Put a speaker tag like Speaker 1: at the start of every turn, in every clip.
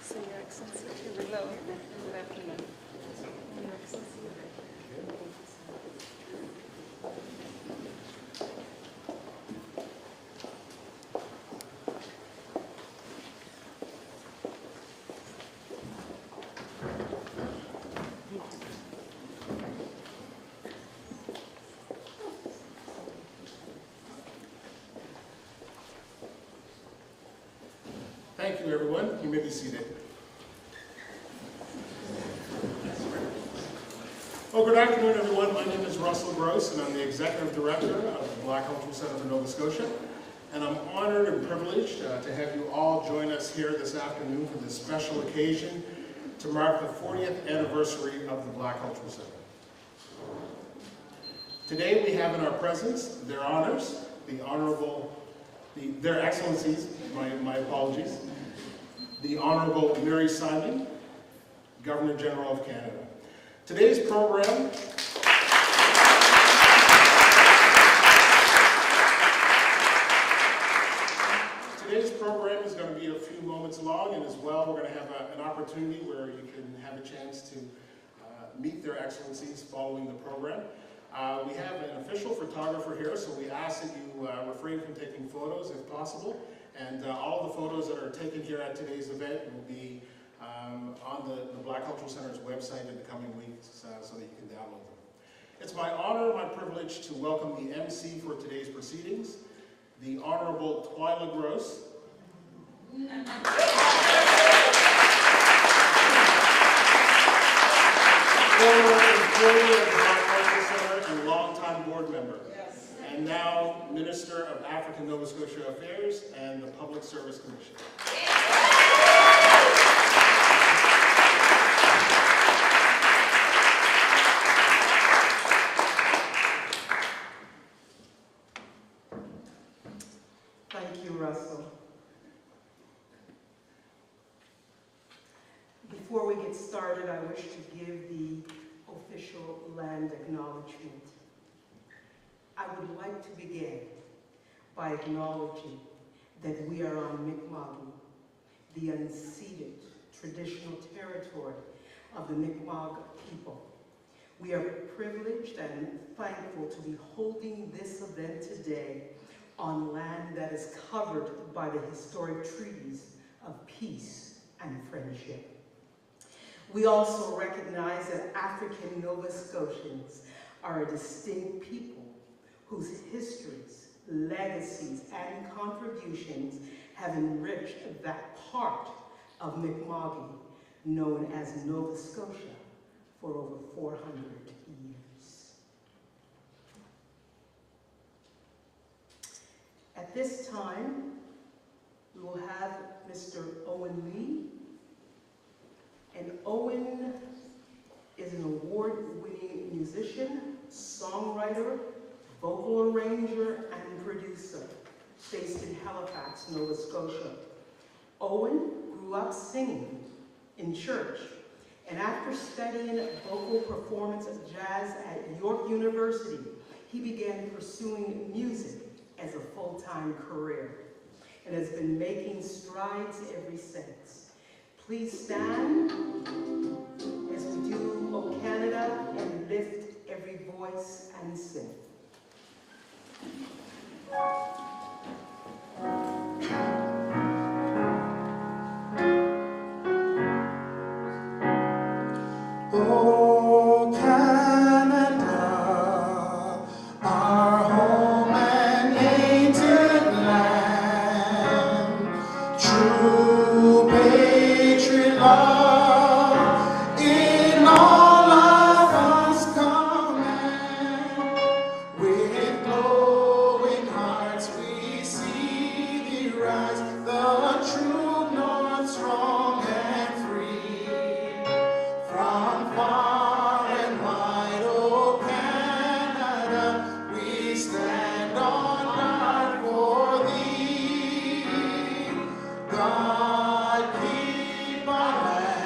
Speaker 1: So, Your Excellency, hello. Good afternoon. Your Excellency.
Speaker 2: Thank you, everyone. You may be seated. Well, good afternoon, everyone. My name is Russell Gross, and I'm the Executive Director of the Black Cultural Center for Nova Scotia. And I'm honored and privileged to have you all join us here this afternoon for this special occasion to mark the 40th anniversary of the Black Cultural Center. Today we have in our presence their honors, their excellencies, my apologies, the Honorable Mary Simon, Governor General of Canada. Today's program is going to be a few moments long, and as well we're going to have an opportunity where you can have a chance to meet their excellencies following the program. We have an official photographer here, so we ask that you refrain from taking photos if possible. And all the photos that are taken here at today's event will be on the Black Cultural Center's website in the coming weeks so that you can download them. It's my honor and my privilege to welcome the MC for today's proceedings, the Honorable Twyla Gross. Former employee of the Black Cultural Center and longtime board member. Yes. And now Minister of African Nova Scotia Affairs and the Public Service Commission.
Speaker 3: Thank you, Russell. Before we get started, I wish to give the official land acknowledgement. I would like to begin by acknowledging that we are on Mi'kmaq, the unceded traditional territory of the Mi'kmaq people. We are privileged and thankful to be holding this event today on land that is covered by the historic treaties of peace and friendship. We also recognize that African Nova Scotians are a distinct people whose histories, legacies, and contributions have enriched that part of Mi'kmaq known as Nova Scotia for over 400 years. At this time, we will have Mr. Owen Lee. And Owen is an award-winning musician, songwriter, vocal arranger, and producer based in Halifax, Nova Scotia. Owen grew up singing in church, and after studying vocal performance of jazz at York University, he began pursuing music as a full-time career and has been making strides ever since. Please stand as we do O Canada and lift every voice and sing.
Speaker 4: Oh, Canada, our home and native land, true patriot love in all of us command. With glowing hearts we see thee rise, the true north strong and free. From far and wide, oh Canada, we stand on guard for thee. God keep our land.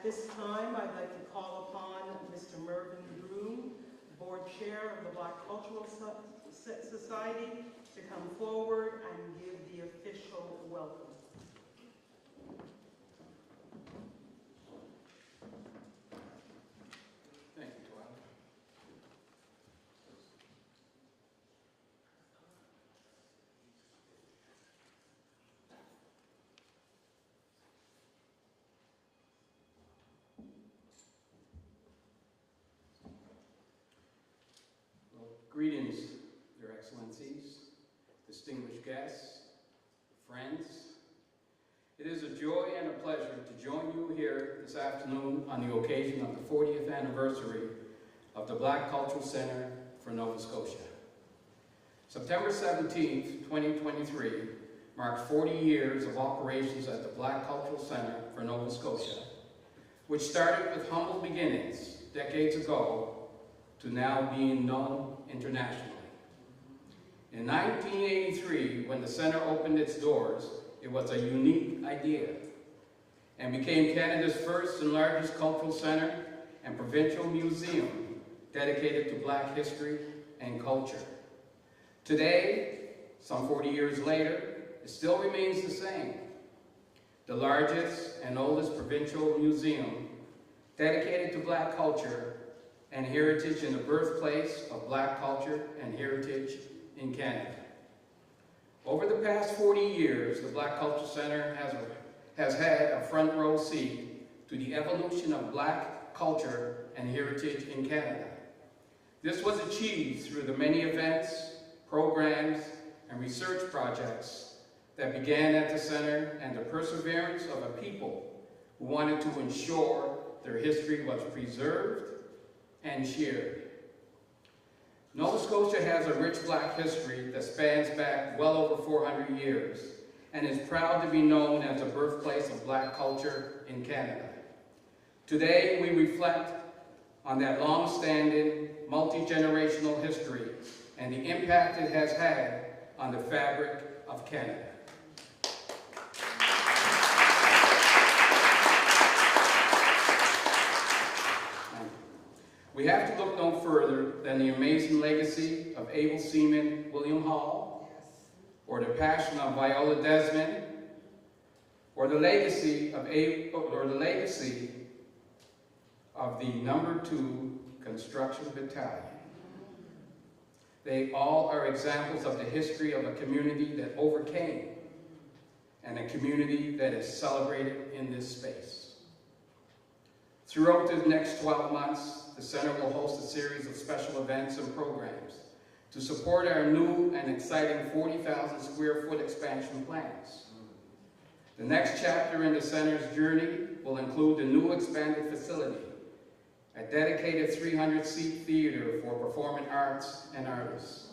Speaker 3: this time, I'd like to call upon Mr. Mervyn Broom, Board Chair of the Black Cultural Society, to come forward and give the official welcome.
Speaker 5: Thank you, Twyla. Well, greetings, Your Excellencies, distinguished guests, friends. It is a joy and a pleasure to join you here this afternoon on the occasion of the 40th anniversary of the Black Cultural Center for Nova Scotia. September 17th, 2023 marks 40 years of operations at the Black Cultural Center for Nova Scotia, which started with humble beginnings decades ago to now being known internationally. In 1983, when the center opened its doors, it was a unique idea and became Canada's first and largest cultural center and provincial museum dedicated to Black history and culture. Today, some 40 years later, it still remains the same. The largest and oldest provincial museum dedicated to Black culture and heritage in the birthplace of Black culture and heritage in Canada. Over the past 40 years, the Black Cultural Center has had a front row seat to the evolution of Black culture and heritage in Canada. This was achieved through the many events, programs, and research projects that began at the center and the perseverance of a people who wanted to ensure their history was preserved and shared. Nova Scotia has a rich Black history that spans back well over 400 years and is proud to be known as the birthplace of Black culture in Canada. Today, we reflect on that long-standing, multi-generational history and the impact it has had on the fabric of Canada. We have to look no further than the amazing legacy of able seaman William Hall, or the passion of Viola Desmond, or the legacy of the number 2 Construction Battalion. They all are examples of the history of a community that overcame and a community that is celebrated in this space. Throughout the next 12 months, the center will host a series of special events and programs to support our new and exciting 40,000 square foot expansion plans. The next chapter in the center's journey will include the new expanded facility, a dedicated 300-seat theater for performing arts and artists.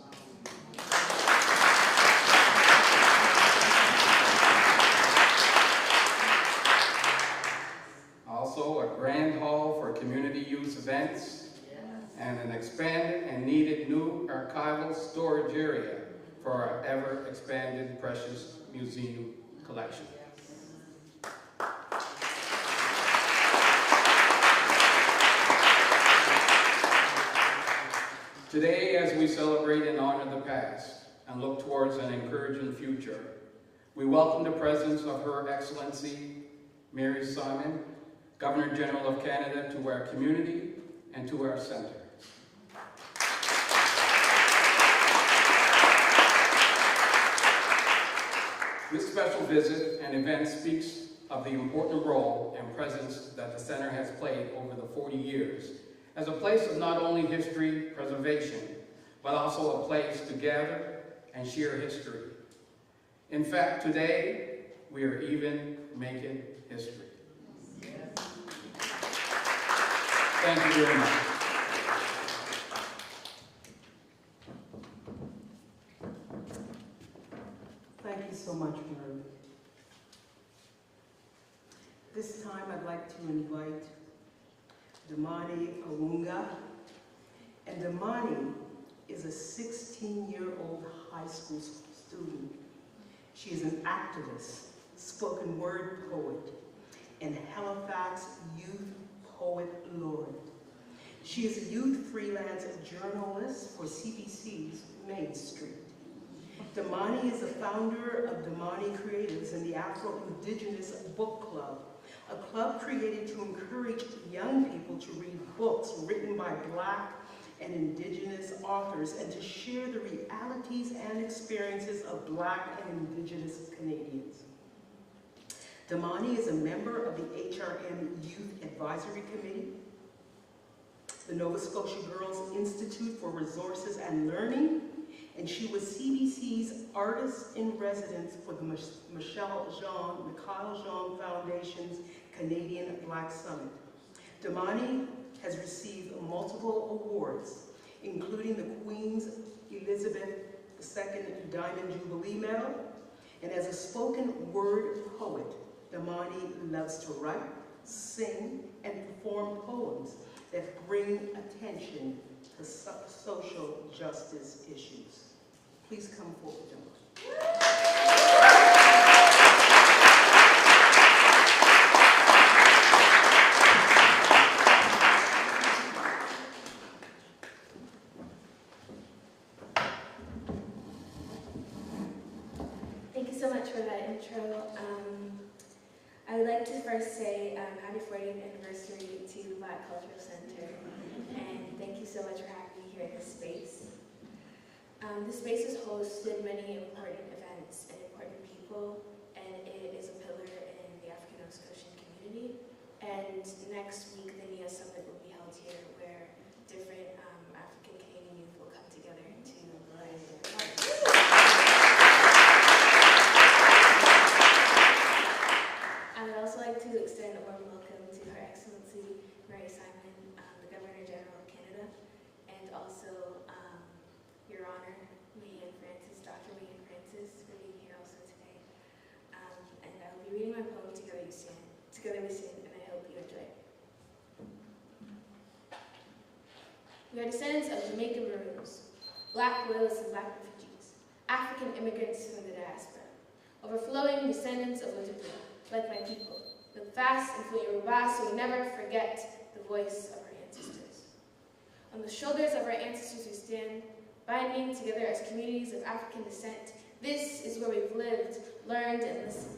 Speaker 5: Also, a grand hall for community use events, and an expanded and needed new archival storage area for our ever-expanded precious museum collection. Today, as we celebrate and honor the past and look towards an encouraging future, we welcome the presence of Her Excellency Mary Simon, Governor General of Canada, to our community and to our center. This special visit and event speaks of the important role and presence that the center has played over the 40 years as a place of not only history preservation, but also a place to gather and share history. In fact, today, we are even making history. Thank you very much.
Speaker 3: Thank you so much, Mary. This time I'd like to invite Damani Awunga. And Damani is a 16-year-old high school student. She is an activist, spoken word poet, and Halifax youth poet laureate. She is a youth freelance journalist for CBC's Main Street. Damani is the founder of Damani Creatives and the Afro-Indigenous Book Club, a club created to encourage young people to read books written by Black and Indigenous authors and to share the realities and experiences of Black and Indigenous Canadians. Damani is a member of the HRM Youth Advisory Committee, the Nova Scotia Girls Institute for Resources and Learning, and she was CBC's Artist in Residence for the Mikhail Jean Foundation's Canadian Black Summit. Damani has received multiple awards, including the Queen's Elizabeth II Diamond Jubilee Medal, and as a spoken word poet, Damani loves to write, sing, and perform poems that bring attention to social justice issues. Please come forward, Damani.
Speaker 6: Thank you so much for that intro. I would like to first say happy 40th anniversary to the Black Cultural Center, and thank you so much for having me here in this space. This space has hosted many important events and important people, and it is a pillar in the African Nova Scotian community. And next week, the NIA Summit will be held here, where different African Canadian youth will come together to learn their arts. I would also like to extend a warm welcome to Her Excellency Mary Simon, the Governor General of Canada, and also Your Honor, Dr. Meehan Francis, for being here also today. And I will be reading my poem, Together We Stand, and I hope you enjoy it. We are descendants of Jamaican Maroons, Black loyalists and Black refugees, African immigrants from the diaspora, overflowing descendants of Ojibwe, like my people, live fast and feel Yoruba, so we never forget the voice of our ancestors. On the shoulders of our ancestors we stand, binding together as communities of African descent. This is where we've lived, learned, and listened.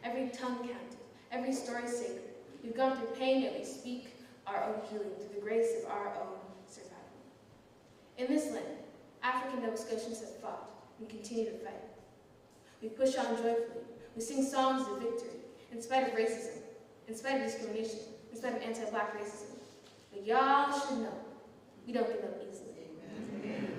Speaker 6: Every tongue counted, every story sacred. We've gone through pain, yet we speak our own healing through the grace of our own survival. In this land, African Nova Scotians have fought and continue to fight. We push on joyfully. We sing songs of victory, in spite of racism, in spite of discrimination, in spite of anti-Black racism. But y'all should know, we don't give up easily.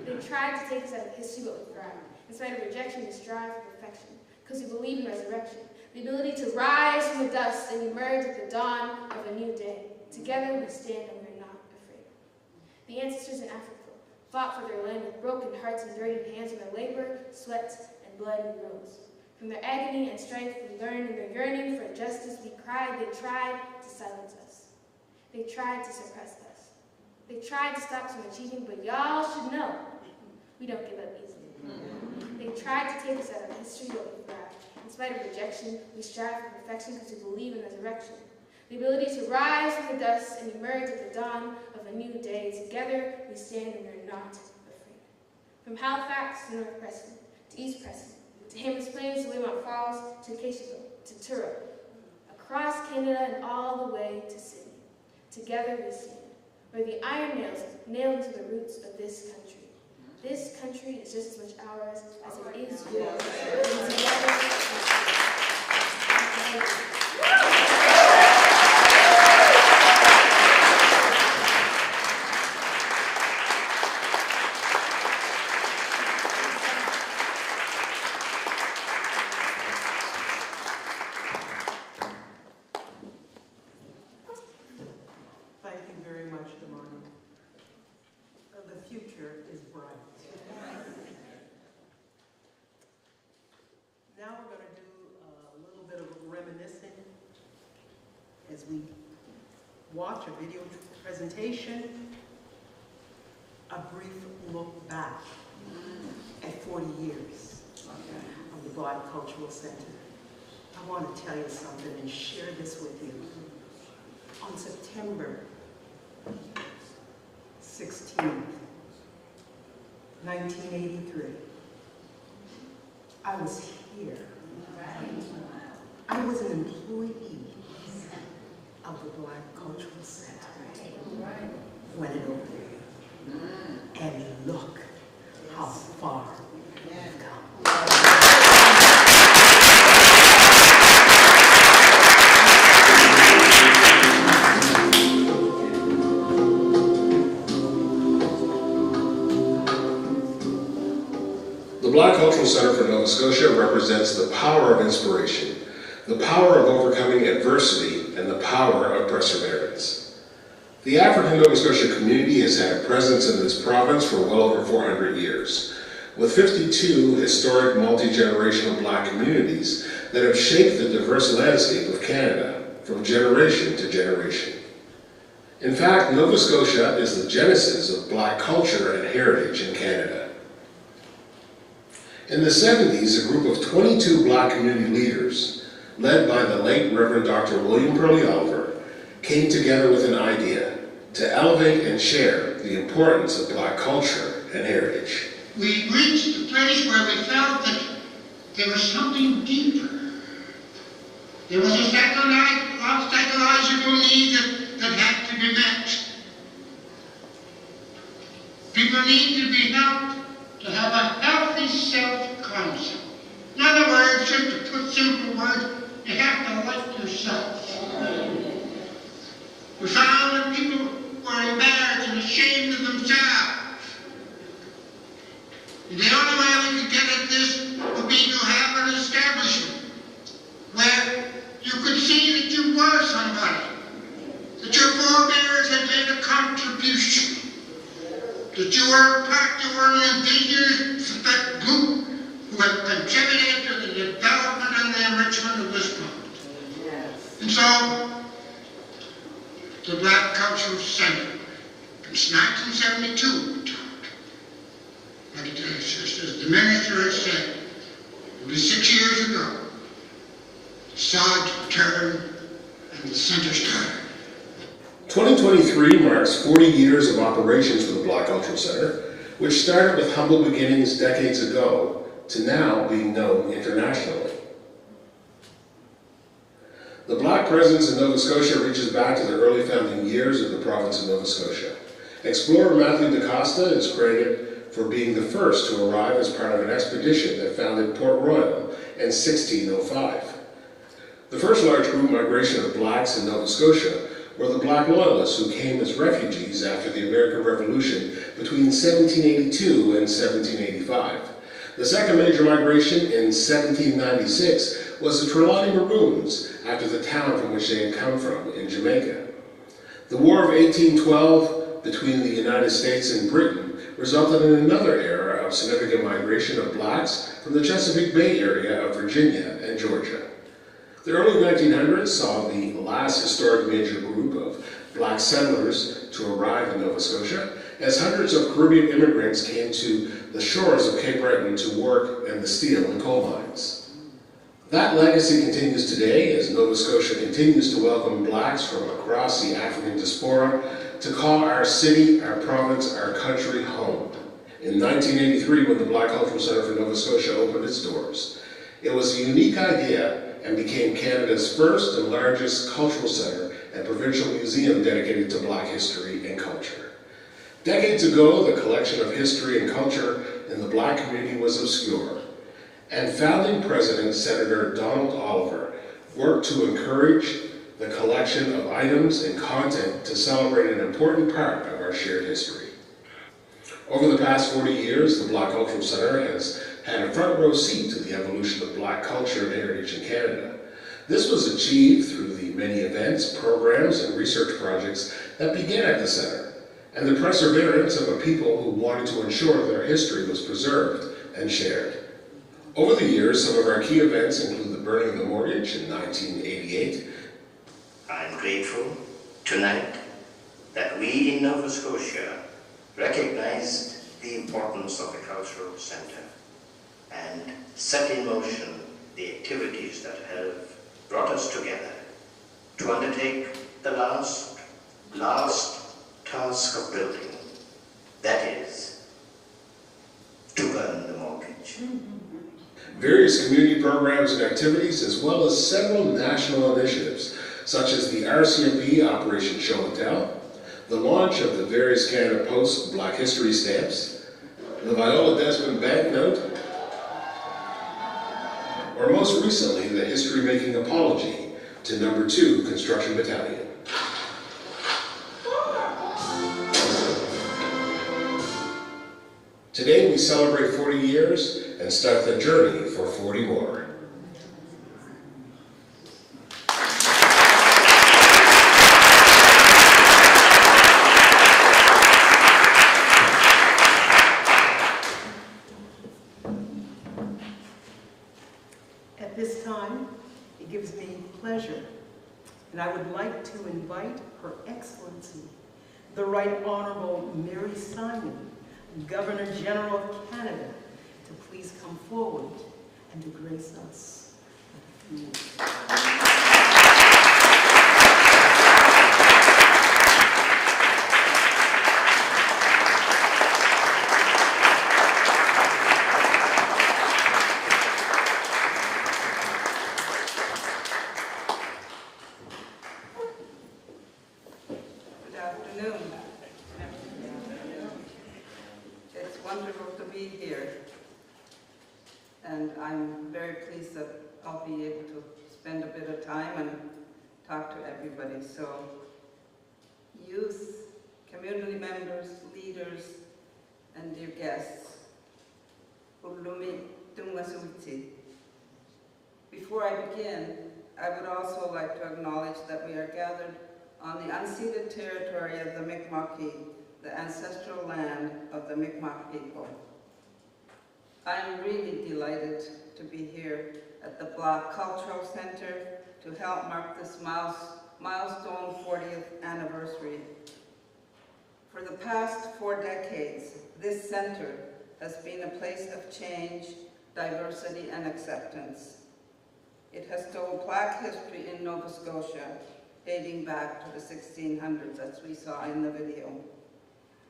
Speaker 6: They tried to take us out of history, but we thrive. In spite of rejection, we strive for perfection, because we believe in resurrection, the ability to rise from the dust and emerge at the dawn of a new day. Together we stand and we're not afraid. The ancestors in Africa fought for their land with broken hearts and dirty hands, from their labor, sweat, and blood we rose. From their agony and strife we learned, in their yearning for justice we cried. They tried to silence us. They tried to suppress us. They tried to stop us from achieving, but y'all should know, we don't give up easily. They tried to take us out of history, but we thrive. In spite of rejection, we strive for perfection because we believe in resurrection. The ability to rise from the dust and emerge at the dawn of a new day. Together we stand and we're not afraid. From Halifax to North Preston, to East Preston, to Hammers Plains, to Weymouth Falls, to Acaciaville, to Truro, across Canada and all the way to Sydney. Together we stand, where the iron nails nailed into the roots of this country. This country is just as much ours as it is yours. And together we stand.
Speaker 3: Thank you very much, Damani. The future is bright. Now we're going to do a little bit of reminiscing as we watch a video presentation, a brief look back at 40 years of the Black Cultural Center. I want to tell you something and share this with you. On September 1983. I was here. I was an employee of the Black Cultural Center when it opened. And look how far we've come.
Speaker 2: The Black Cultural Center for Nova Scotia represents the power of inspiration, the power of overcoming adversity, and the power of perseverance. The African Nova Scotia community has had a presence in this province for well over 400 years, with 52 historic multi-generational Black communities that have shaped the diverse landscape of Canada from generation to generation. In fact, Nova Scotia is the genesis of Black culture and heritage in Canada. In the 70s, a group of 22 Black community leaders, led by the late Reverend Dr. William Pearlie Oliver, came together with an idea to elevate and share the importance of Black culture and heritage.
Speaker 7: We reached a place where we felt that there was something deeper. There was a psychological need that had to be met. People need to be helped to have a healthy self-concept. In other words, just to put simple words, you have to like yourself. We found that people were embarrassed and ashamed of themselves. And the only way we could get at this would be to have an establishment where you could see that you were somebody, that your forebears had made a contribution, that you were an indigenous group who had contributed to the development and the enrichment of this province. Yes. And so, the Black Cultural Center, since 1972, we talked. But as the minister has said, it was 6 years ago, the sod turned and the centers turned.
Speaker 2: 2023 marks 40 years of operations for the Black Cultural Center, which started with humble beginnings decades ago to now being known internationally. The Black presence in Nova Scotia reaches back to the early founding years of the province of Nova Scotia. Explorer Matthew DaCosta is credited for being the first to arrive as part of an expedition that founded Port Royal in 1605. The first large group migration of Blacks in Nova Scotia were the Black Loyalists who came as refugees after the American Revolution between 1782 and 1785. The second major migration in 1796 was the Trelawney Maroons after the town from which they had come from in Jamaica. The War of 1812 between the United States and Britain resulted in another era of significant migration of Blacks from the Chesapeake Bay area of Virginia and Georgia. The early 1900s saw the last historic major group of Black settlers to arrive in Nova Scotia, as hundreds of Caribbean immigrants came to the shores of Cape Breton to work in the steel and coal mines. That legacy continues today as Nova Scotia continues to welcome Blacks from across the African diaspora to call our city, our province, our country home. In 1983, when the Black Cultural Center for Nova Scotia opened its doors, it was a unique idea and became Canada's first and largest cultural center and provincial museum dedicated to Black history and culture. Decades ago, the collection of history and culture in the Black community was obscure, and founding President Senator Donald Oliver worked to encourage the collection of items and content to celebrate an important part of our shared history. Over the past 40 years, the Black Cultural Center has had a front row seat to the evolution of Black culture and heritage in Canada. This was achieved through the many events, programs, and research projects that began at the center, and the perseverance of a people who wanted to ensure their history was preserved and shared. Over the years, some of our key events include the burning of the mortgage in 1988.
Speaker 8: I'm grateful tonight that we in Nova Scotia recognized the importance of the Cultural Center and set in motion the activities that have brought us together to undertake the last task of building, that is,
Speaker 2: Various community programs and activities, as well as several national initiatives, such as the RCMP Operation Show and Tell, the launch of the various Canada Post Black History stamps, the Viola Desmond banknote, or most recently, the history-making apology to No. 2 Construction Battalion. Today we celebrate 40 years and start the journey for 40 more.
Speaker 3: At this time, it gives me pleasure, and I would like to invite Her Excellency, the Right Honorable Mary Simon, Governor General of Canada, to please come forward and to grace us with a few words.
Speaker 1: Good afternoon. It's wonderful to be here, and I'm very pleased that I'll be able to spend a bit of time and talk to everybody. So, youth, community members, leaders, and dear guests, before I begin, I would also like to acknowledge that we are gathered on the unceded territory of the Mi'kmaq, the ancestral land of the Mi'kmaq people. I am really delighted to be here at the Black Cultural Center to help mark this milestone 40th anniversary. For the past 4 decades, this center has been a place of change, diversity, and acceptance. It has told Black history in Nova Scotia, dating back to the 1600s, as we saw in the video.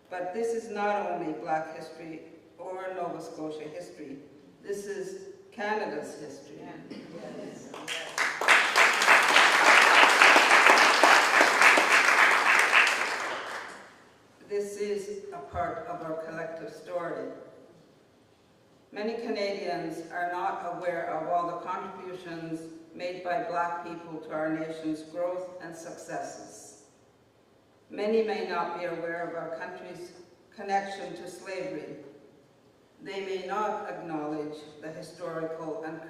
Speaker 1: But this is not only Black history or Nova Scotia history. This is Canada's history. Yes. This is a part of our collective story. Many Canadians are not aware of all the contributions made by Black people to our nation's growth and successes. Many may not be aware of our country's connection to slavery. They may not acknowledge the historical and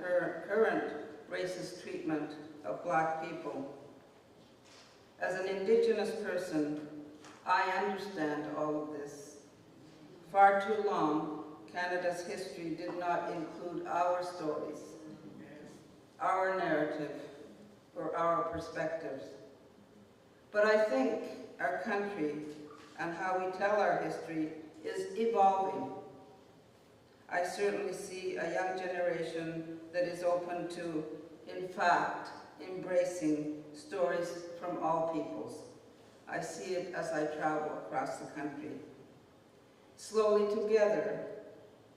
Speaker 1: current racist treatment of Black people. As an Indigenous person, I understand all of this. Far too long, Canada's history did not include our stories, our narrative, or our perspectives. But I think our country and how we tell our history is evolving. I certainly see a young generation that is open to, in fact, embracing stories from all peoples. I see it as I travel across the country. Slowly together,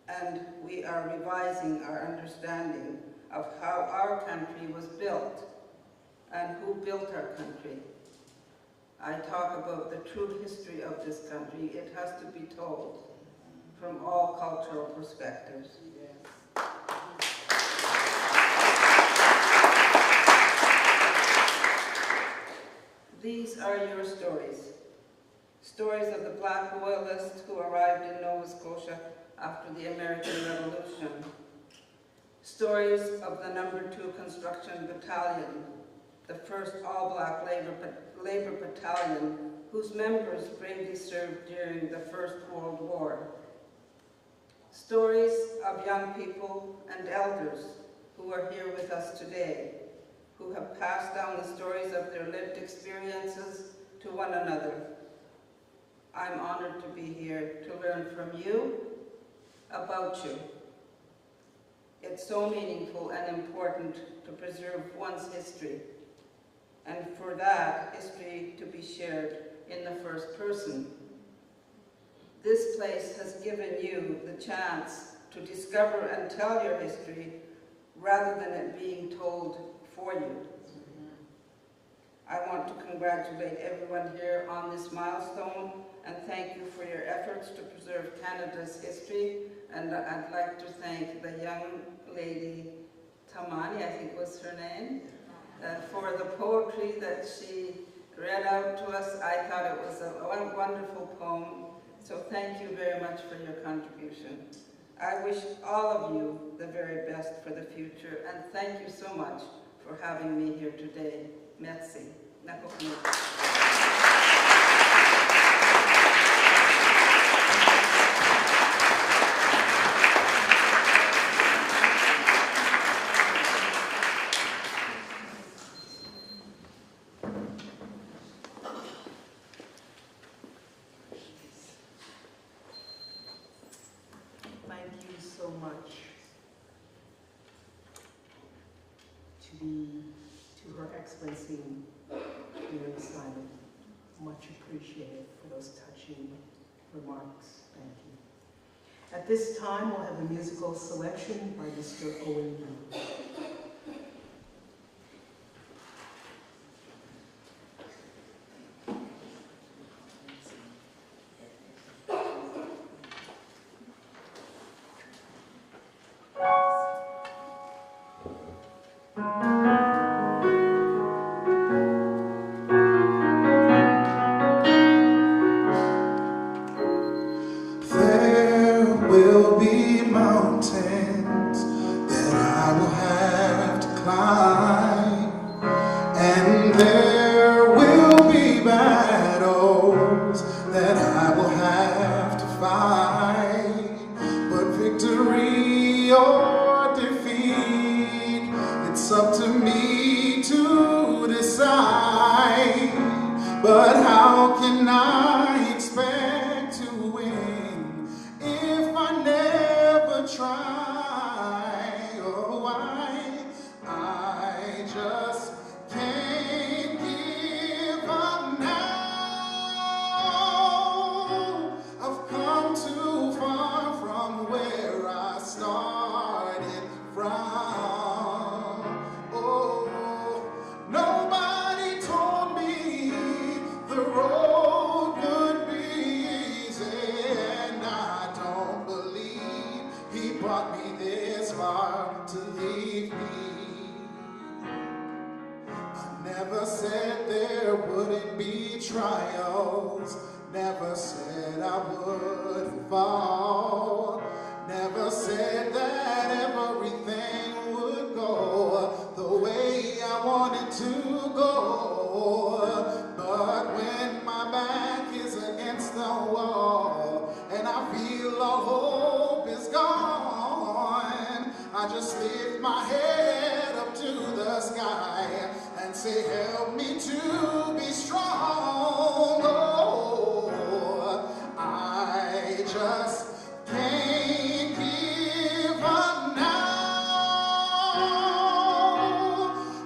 Speaker 1: and we are revising our understanding of how our country was built and who built our country. I talk about the true history of this country. It has to be told from all cultural perspectives. These are your stories. Stories of the Black Loyalists who arrived in Nova Scotia after the American Revolution. Stories of the No. 2 Construction Battalion, the first all-Black labor battalion whose members bravely served during the First World War. Stories of young people and elders who are here with us today, who have passed down the stories of their lived experiences to one another. I'm honored to be here to learn from you, about you. It's so meaningful and important to preserve one's history, and for that history to be shared in the first person. This place has given you the chance to discover and tell your history rather than it being told for you. I want to congratulate everyone here on this milestone and thank you for your efforts to preserve Canada's history. And I'd like to thank the young lady, Tamani, I think was her name, for the poetry that she read out to us. I thought it was a wonderful poem. So thank you very much for your contribution. I wish all of you the very best for the future, and thank you so much for having me here today. Merci.
Speaker 3: Thank you so much to Her Excellency Mary Simon. Much appreciated for those touching remarks. Thank you. At this time, we'll have a musical selection by Mr. Owen Lee.
Speaker 4: There will be mountains that I will have to climb, and there will be battles that I will have to fight. But victory or defeat, it's up to me to decide. But how can I expect to win if I never try? Oh, I just can't give up now. I've come too far from where I started from. Oh, nobody told me the road would be easy, and I don't believe he brought me this far to leave me. I never said there wouldn't be trials, never said I wouldn't fall, never said that everything would go the way I wanted to go. But when my back is against the wall and I feel all hope is gone, I just lift my head up to the sky and say, help me to be strong. Oh, I just can't give up now.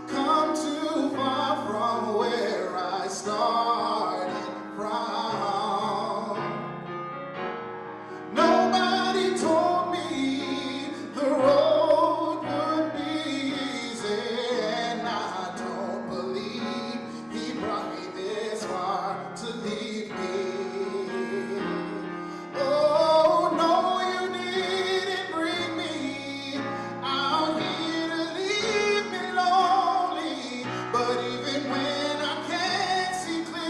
Speaker 4: Come too far from where I started from. Nobody told me the road would be easy, and I don't believe he brought me this far to leave me. Oh, no, you didn't bring me out here to leave me lonely. But even when I can't see clearly,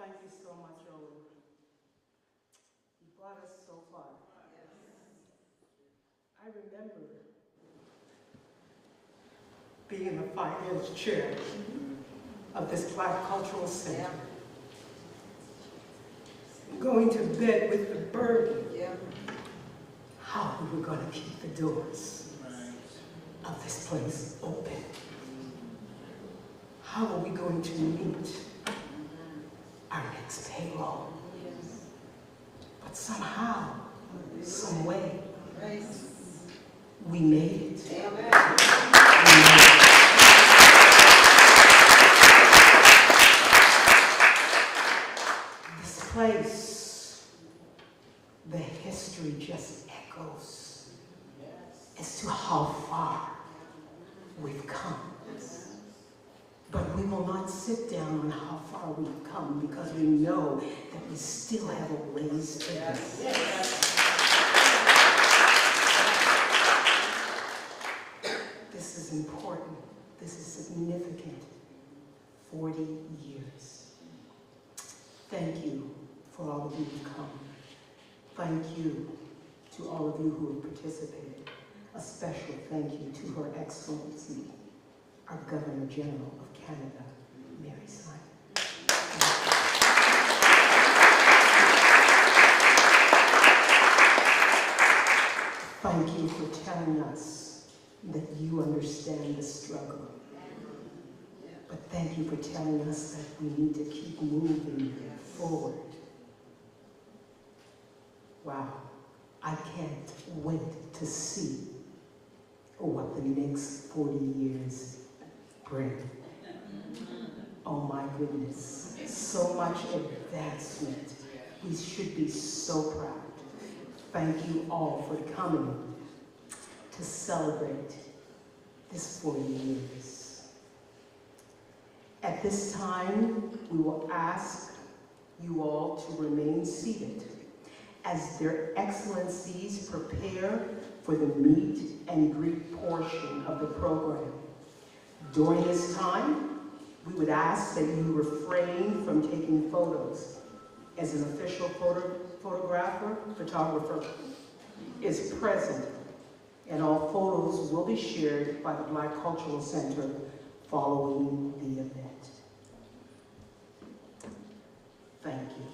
Speaker 3: Thank you so much, Owen. You brought us so far. I remember being the finance chair of this Black Cultural Center, going to bed with the burden how we were going to keep the doors of this place open. How are we going to meet our next payroll? But somehow, some way, we made it. We made it. This place, the history just echoes as to how far we've come. But we will not sit down on how far we've come because we know that we still have a ways to go. This is important. This is significant. 40 years. Thank you for all of you who've come. Thank you to all of you who have participated. A special thank you to Her Excellency, our Governor General of Canada, Mary Simon. Thank you for telling us that you understand the struggle. But thank you for telling us that we need to keep moving forward. Wow, I can't wait to see what the next 40 years bring. Oh my goodness, so much advancement. We should be so proud. Thank you all for coming to celebrate this 40 years. At this time, we will ask you all to remain seated as their excellencies prepare for the meet and greet portion of the program. During this time, we would ask that you refrain from taking photos, as an official photographer is present, and all photos will be shared by the Black Cultural Center following the event. Thank you.